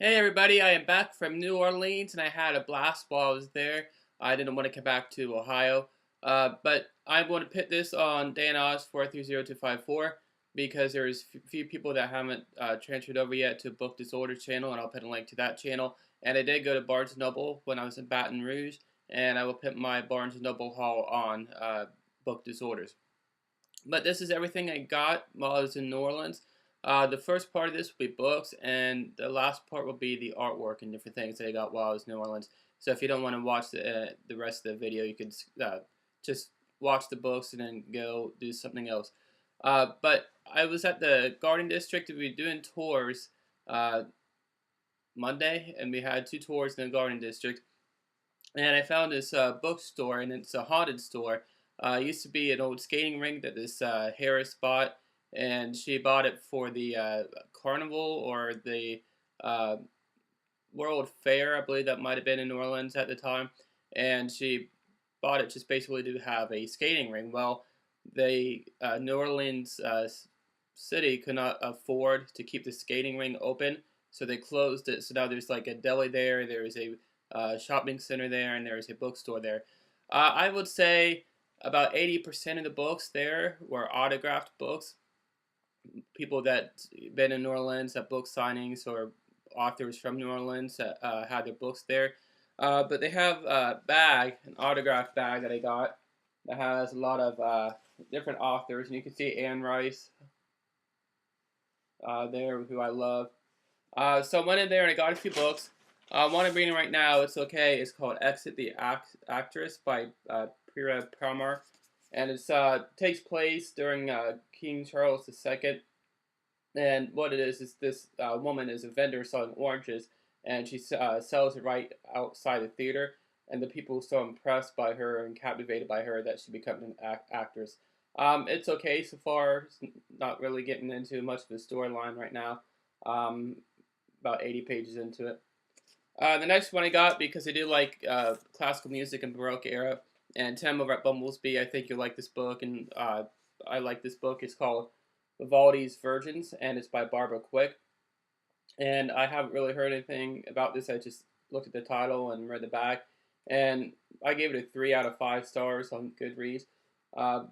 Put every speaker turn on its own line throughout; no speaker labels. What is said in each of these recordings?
Hey everybody, I am back from New Orleans and I had a blast while I was there. I didn't want to come back to Ohio, but I want to put this on Dan Oz 430254 because there's few people that haven't transferred over yet to Book Disorders channel, and I'll put a link to that channel. And I did go to Barnes& Noble when I was in Baton Rouge, and I will put my Barnes& Noble haul on Book Disorders. But this is everything I got while I was in New Orleans. The first part of this will be books, and the last part will be the artwork and different things that I got while I was in New Orleans. So if you don't want to watch the rest of the video, you could just watch the books and then go do something else. But I was at the Garden District. We were doing tours Monday, and we had 2 tours in the Garden District. And I found this bookstore, and it's a haunted store. It used to be an old skating rink that this Harris bought, and she bought it for the carnival or the uh, World Fair, I believe that might have been in New Orleans at the time. And she bought it just basically to have a skating rink. Well, the New Orleans city could not afford to keep the skating ring open, so they closed it. So now there's like a deli there, there's a shopping center there, and there's a bookstore there. I would say about 80% of the books there were autographed books. People that been in New Orleans at book signings, or authors from New Orleans that had their books there. But they have a bag, an autographed bag that I got that has a lot of different authors, and you can see Anne Rice there, who I love. So I went in there and I got a few books. One I'm reading right now, it's okay. It's called Exit the Actress by Pira Parmar, and it takes place during King Charles II. And what it is this woman is a vendor selling oranges, and she sells it right outside the theater. And the people are so impressed by her and captivated by her that she becomes an actress. It's okay so far. It's not really getting into much of the storyline right now. About 80 pages into it. The next one I got, because I do like classical music and Baroque era, and Tim over at Bumblebee, I think you'll like this book, and I like this book. It's called Vivaldi's Virgins, and it's by Barbara Quick. And I haven't really heard anything about this. I just looked at the title and read the back, and I gave it a 3 out of 5 stars on Goodreads. Uh,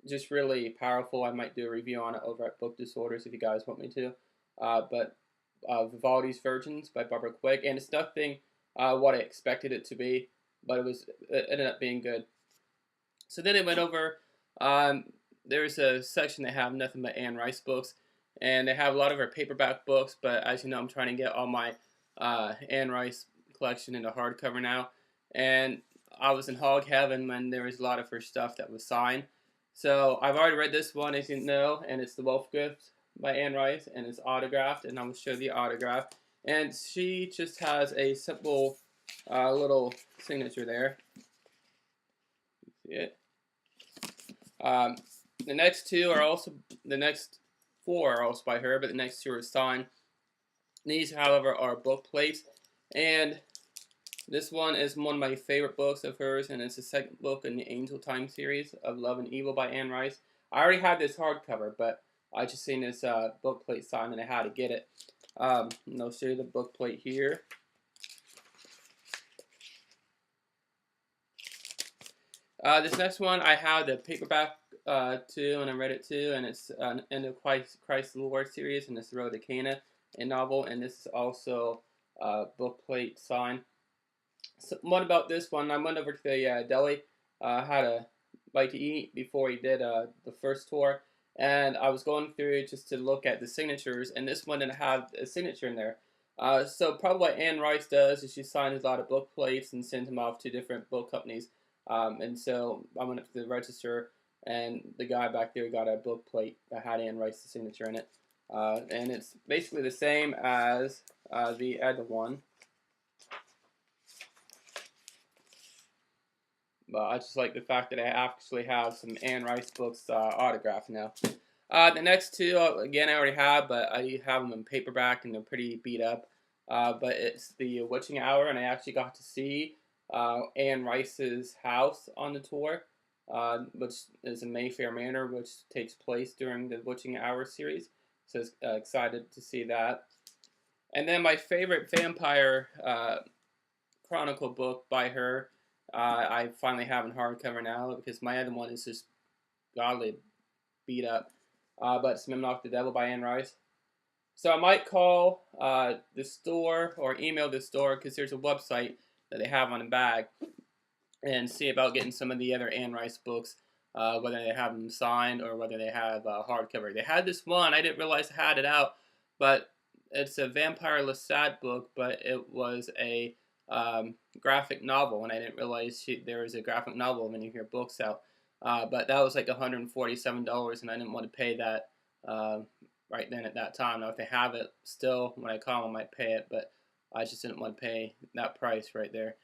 just really powerful. I might do a review on it over at Book Disorders if you guys want me to. But Vivaldi's Virgins by Barbara Quick, and it's nothing what I expected it to be, but it ended up being good. So then I went over. There's a section that have nothing but Anne Rice books, and they have a lot of her paperback books. But as you know, I'm trying to get all my Anne Rice collection into hardcover now, and I was in hog heaven when there was a lot of her stuff that was signed. So I've already read this one, as you know, and it's The Wolf Gift by Anne Rice, and it's autographed, and I will show the autograph. And she just has a simple little signature there. See it? The next 4 are also by her, but the next 2 are signed. These, however, are book plates, and this one is one of my favorite books of hers, and it's the second book in the Angel Time series of Love and Evil by Anne Rice. I already had this hardcover, but I just seen this book plate signed, and I had to get it. And I'll show you the book plate here. This next one, I have the paperback too, and I read it too, and it's an End of Christ the Lord series, and it's the Road to Cana, a novel, and this is also book plate sign. So, what about this one? I went over to the deli, had a bite to eat before he did the first tour, and I was going through just to look at the signatures, and this one didn't have a signature in there. So probably what Anne Rice does is she signs a lot of book plates and sends them off to different book companies. And so I went up to the register, and the guy back there got a book plate that had Anne Rice's signature in it. And it's basically the same as the other one. But I just like the fact that I actually have some Anne Rice books autographed now. The next 2, again, I already have, but I have them in paperback, and they're pretty beat up. But it's The Witching Hour, and I actually got to see Anne Rice's house on the tour, which is in Mayfair Manor, which takes place during the Witching Hour series. So excited to see that. And then my favorite vampire chronicle book by her, I finally have in hardcover now because my other one is just godly beat up. But Smemnock the Devil by Anne Rice. So I might call the store or email the store because there's a website that they have on the bag and see about getting some of the other Anne Rice books, whether they have them signed or whether they have hardcover. They had this one, I didn't realize I had it out, but it's a Vampire Lestat book, but it was a graphic novel, and I didn't realize there was a graphic novel of any of her books out. But that was like $147, and I didn't want to pay that right then at that time. Now, if they have it still, when I call them, I might pay it, but I just didn't want to pay that price right there.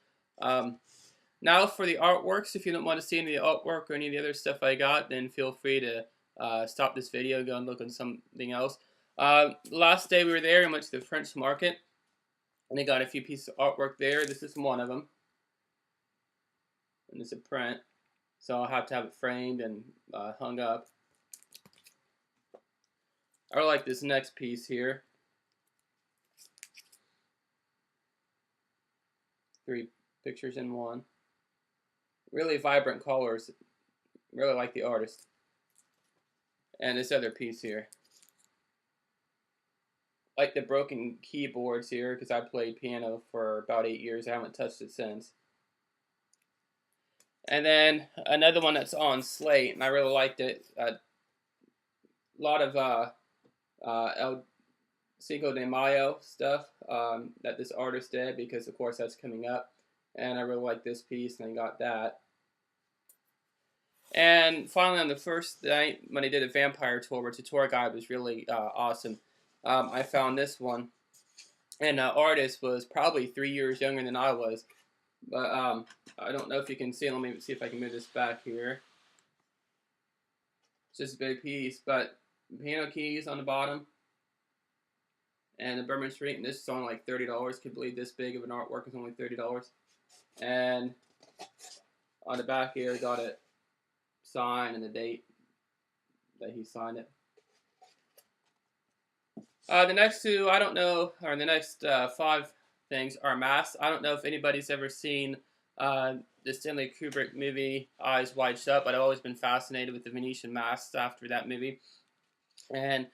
Now for the artworks, if you don't want to see any of the artwork or any of the other stuff I got, then feel free to stop this video, go and look on something else. Last day we were there, I went to the French market, and I got a few pieces of artwork there. This is one of them, and it's a print, so I'll have to have it framed and hung up. I like this next piece here. 3 pictures in one. Really vibrant colors. Really like the artist. And this other piece here. Like the broken keyboards here because I played piano for about 8 years. I haven't touched it since. And then another one that's on slate, and I really liked it. A lot of El Cinco de Mayo stuff that this artist did because, of course, that's coming up. And I really like this piece, and I got that. And finally, on the first night, when I did a vampire tour, which the tour guide was really awesome, I found this one. And the artist was probably 3 years younger than I was. But I don't know if you can see. Let me see if I can move this back here. It's just a big piece, but piano keys on the bottom. And the Bourbon Street, and this is only like $30. Could believe this big of an artwork is only $30. And on the back here, I got it signed and the date that he signed it. The next two, I don't know, or the next 5 things are masks. I don't know if anybody's ever seen the Stanley Kubrick movie Eyes Wide Shut, but I've always been fascinated with the Venetian masks after that movie. And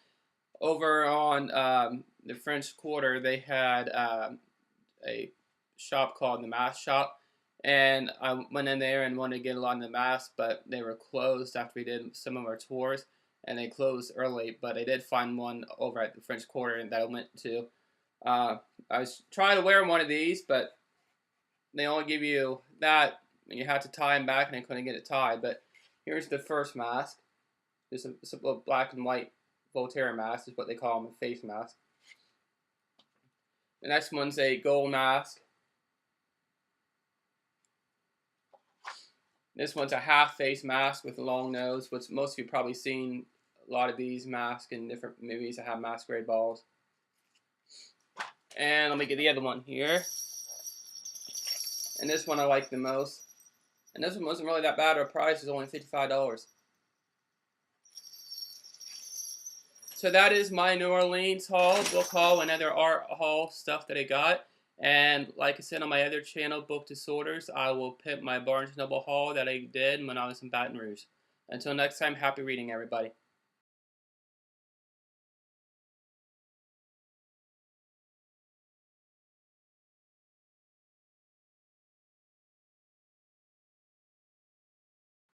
over on the French Quarter, they had a shop called the Mask Shop, and I went in there and wanted to get a lot of the masks, but they were closed after we did some of our tours, and they closed early, but I did find one over at the French Quarter that I went to. I was trying to wear one of these, but they only give you that, and you have to tie them back, and I couldn't get it tied. But here's the first mask. It's a simple black and white Voltaire mask is what they call them, a face mask. The next one's a gold mask. This one's a half face mask with a long nose, which most of you probably seen a lot of these masks in different movies that have masquerade balls. And let me get the other one here. And this one I like the most. And this one wasn't really that bad of a price, it was only $55. So that is my New Orleans haul, book haul, and other art haul stuff that I got. And like I said on my other channel, Book Disorders, I will put my Barnes & Noble haul that I did when I was in Baton Rouge. Until next time, happy reading, everybody.